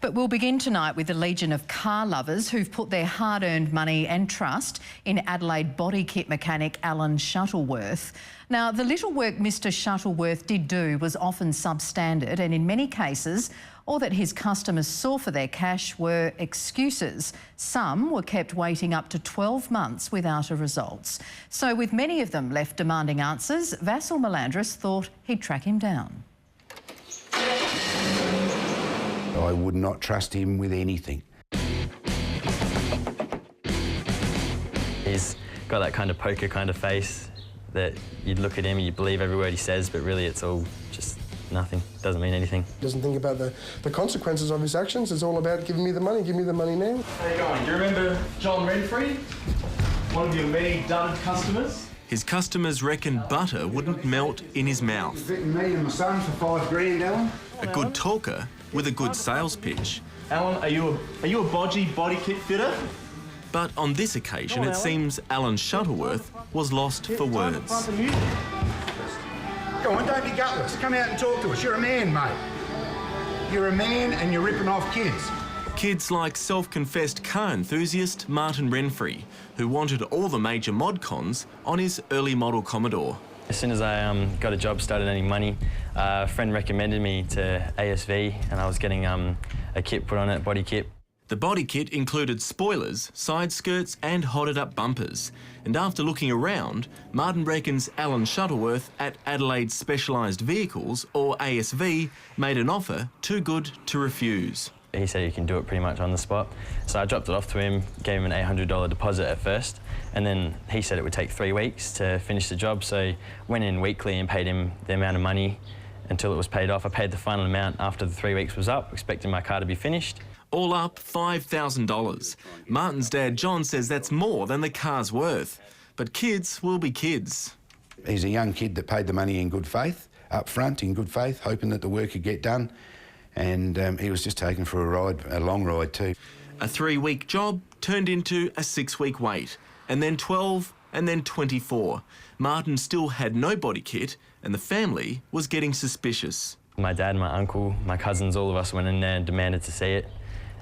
But we'll begin tonight with a legion of car lovers who've put their hard-earned money and trust in Adelaide body kit mechanic Alan Shuttleworth. Now, the little work Mr Shuttleworth did do was often substandard, and in many cases, all that his customers saw for their cash were excuses. Some were kept waiting up to 12 months without a result. So with many of them left demanding answers, Vassal Melandris thought he'd track him down. I would not trust him with anything. He's got that kind of poker kind of face that you'd look at him and you believe every word he says, but really it's all just nothing, doesn't mean anything. Doesn't think about the consequences of his actions. It's all about give me the money now. How you going? Do you remember John Renfrey? One of your many dudded customers? His customers reckon butter wouldn't melt in his mouth. Fitting me and my son for $5 grand, Alan. A good talker with a good sales pitch. Alan, are you a bodgy body kit fitter? But on this occasion, it seems Alan Shuttleworth was lost for words. Go on, don't be gutless. Come out and talk to us. You're a man, mate. You're a man and you're ripping off kids. Kids like self-confessed car enthusiast Martin Renfrey, who wanted all the major mod cons on his early model Commodore. As soon as I got a job, started earning money, a friend recommended me to ASV and I was getting a kit put on it, body kit. The body kit included spoilers, side skirts and hotted-up bumpers. And after looking around, Martin reckons Alan Shuttleworth at Adelaide Specialised Vehicles, or ASV, made an offer too good to refuse. He said he can do it pretty much on the spot. So I dropped it off to him, gave him an $800 deposit at first, and then he said it would take 3 weeks to finish the job, so went in weekly and paid him the amount of money until it was paid off. I paid the final amount after the 3 weeks was up, expecting my car to be finished. All up, $5,000. Martin's dad, John, says that's more than the car's worth. But kids will be kids. He's a young kid that paid the money in good faith, up front in good faith, hoping that the work could get done. And he was just taken for a ride, a long ride too. A 3-week job turned into a 6-week wait, and then 12, and then 24. Martin still had no body kit, and the family was getting suspicious. My dad, my uncle, my cousins, all of us went in there and demanded to see it.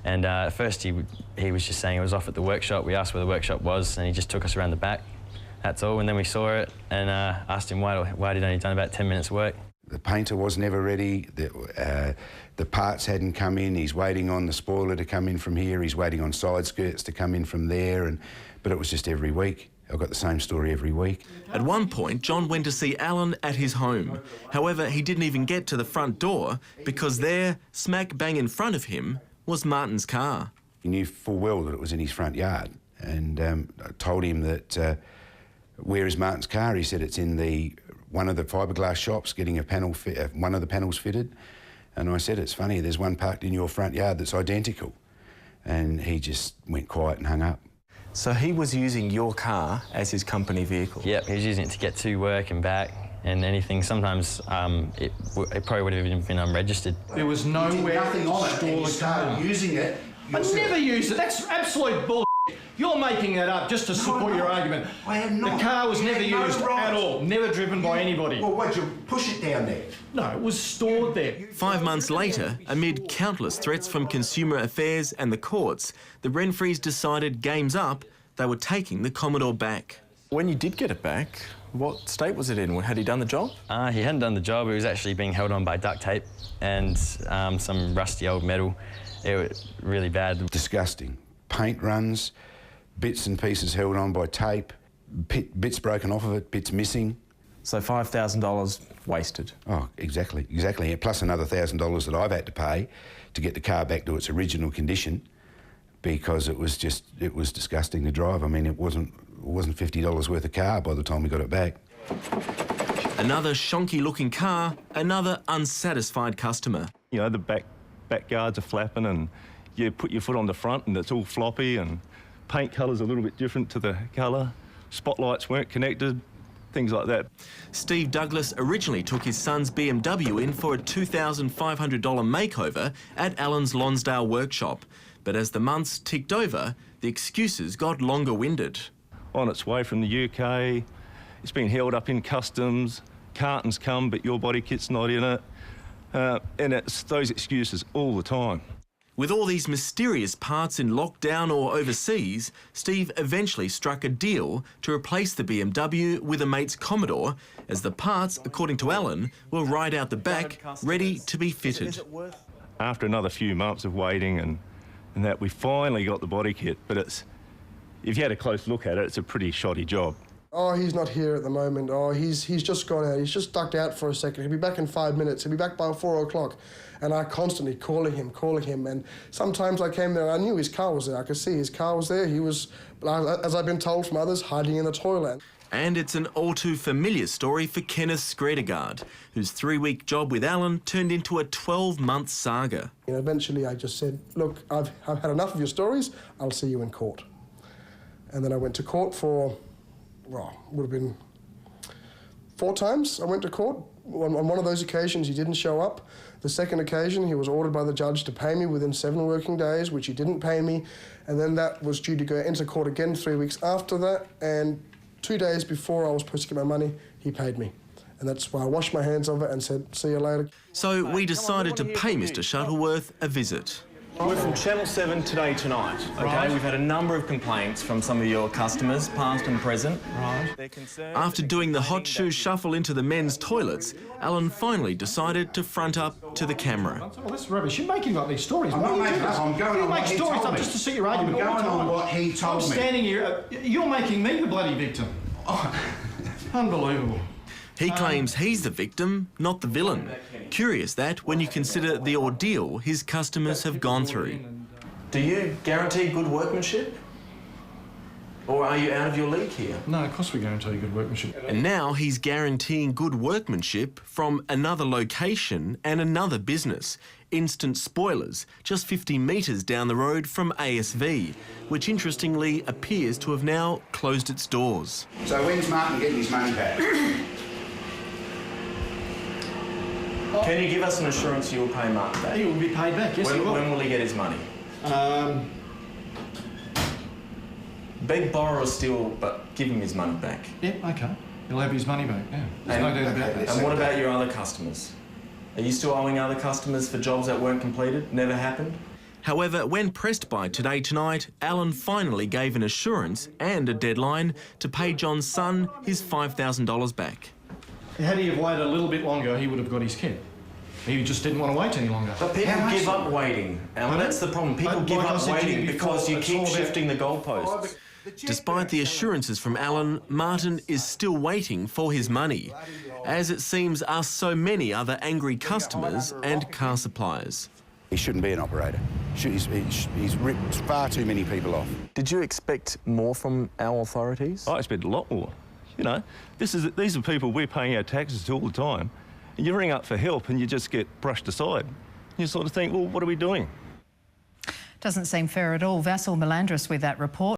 And at first he was just saying it was off at the workshop. We asked where the workshop was and he just took us around the back. That's all. And then we saw it and asked him why he'd only done about 10 minutes work. The painter was never ready. The parts hadn't come in. He's waiting on the spoiler to come in from here. He's waiting on side skirts to come in from there. But it was just every week. I've got the same story every week. At one point, John went to see Alan at his home. However, he didn't even get to the front door because there, smack bang in front of him, was Martin's car. He knew full well that it was in his front yard, and I told him that, where is Martin's car? He said it's in one of the fiberglass shops getting one of the panels fitted. And I said, it's funny, there's one parked in your front yard that's identical. And he just went quiet and hung up. So he was using your car as his company vehicle? Yep, he was using it to get to work and back and anything. Sometimes it probably would have even been unregistered. There was nowhere nothing on it, and you started using it. I never used it. That's absolute bull. You're making that up just to support your argument. I am not. The car was never used at all, never driven by anybody. Well, why'd you push it down there? No, it was stored there. 5 months later, amid countless threats from Consumer Affairs and the courts, the Renfreys decided game's up. They were taking the Commodore back. When you did get it back, what state was it in? Had he done the job? He hadn't done the job. He was actually being held on by duct tape and some rusty old metal. It was really bad. Disgusting. Paint runs, bits and pieces held on by tape, bits broken off of it, bits missing. So $5,000 wasted. Oh, exactly. Plus another $1,000 that I've had to pay to get the car back to its original condition, because it was disgusting to drive. I mean, it wasn't $50 worth of car by the time we got it back. Another shonky-looking car, another unsatisfied customer. You know, the back guards are flapping and you put your foot on the front and it's all floppy and paint colour's a little bit different to the colour. Spotlights weren't connected, things like that. Steve Douglas originally took his son's BMW in for a $2,500 makeover at Alan's Lonsdale workshop. But as the months ticked over, the excuses got longer-winded. On its way from the UK, it's been held up in customs, cartons come but your body kit's not in it, and it's those excuses all the time. With all these mysterious parts in lockdown or overseas, Steve eventually struck a deal to replace the BMW with a mate's Commodore, as the parts, according to Alan, were right out the back, ready to be fitted. After another few months of waiting and that, we finally got the body kit, but if you had a close look at it, it's a pretty shoddy job. Oh, he's not here at the moment. Oh, he's just gone out. He's just ducked out for a second. He'll be back in 5 minutes. He'll be back by 4 o'clock. And I constantly calling him. And sometimes I came there, I knew his car was there. I could see his car was there. He was, as I've been told from others, hiding in the toilet. And it's an all too familiar story for Kenneth Skredegaard, whose 3-week job with Alan turned into a 12-month saga. And eventually I just said, look, I've had enough of your stories. I'll see you in court. And then I went to court for, well, would have been 4 times I went to court. On one of those occasions, he didn't show up. The second occasion, he was ordered by the judge to pay me within 7 working days, which he didn't pay me. And then that was due to go into court again 3 weeks after that. And 2 days before I was supposed to get my money, he paid me. And that's why I washed my hands of it and said, see you later. So we decided to pay Mr Shuttleworth a visit. We're from Channel 7 Today Tonight, OK? Right. We've had a number of complaints from some of your customers, past and present. Right. After doing the hot shoe shuffle into the men's toilets, Alan finally decided to front up to the camera. Oh, this is rubbish. You're making up these stories. I'm not making up, I'm going on what he told me. Just to see your argument. I'm going on what he told me. I'm standing here. You're making me the bloody victim. Oh, unbelievable. He claims he's the victim, not the villain. Curious that, when you consider the ordeal his customers have gone through. Do you guarantee good workmanship? Or are you out of your league here? No, of course we guarantee good workmanship. And now he's guaranteeing good workmanship from another location and another business, Instant Spoilers, just 50 metres down the road from ASV, which interestingly appears to have now closed its doors. So when's Martin getting his money back? Can you give us an assurance you will pay Martin back? He will be paid back, yes, he will. When will he get his money? Beg, borrow or steal, but give him his money back. Yeah, OK. He'll have his money back, yeah. There's no doubt about that. And what about your other customers? Are you still owing other customers for jobs that weren't completed? Never happened? However, when pressed by Today Tonight, Alan finally gave an assurance and a deadline to pay John's son his $5,000 back. Had he have waited a little bit longer, he would have got his kid. He just didn't want to wait any longer. But people give up waiting, Alan. That's the problem. People give up waiting because you keep shifting the goalposts. Despite the assurances from Alan, Martin is still waiting for his money, as it seems are so many other angry customers and car suppliers. He shouldn't be an operator. He's ripped far too many people off. Did you expect more from our authorities? I expect a lot more. You know, these are people we're paying our taxes to all the time. And you ring up for help and you just get brushed aside. You sort of think, well, what are we doing? Doesn't seem fair at all. Vassal Melandris with that report.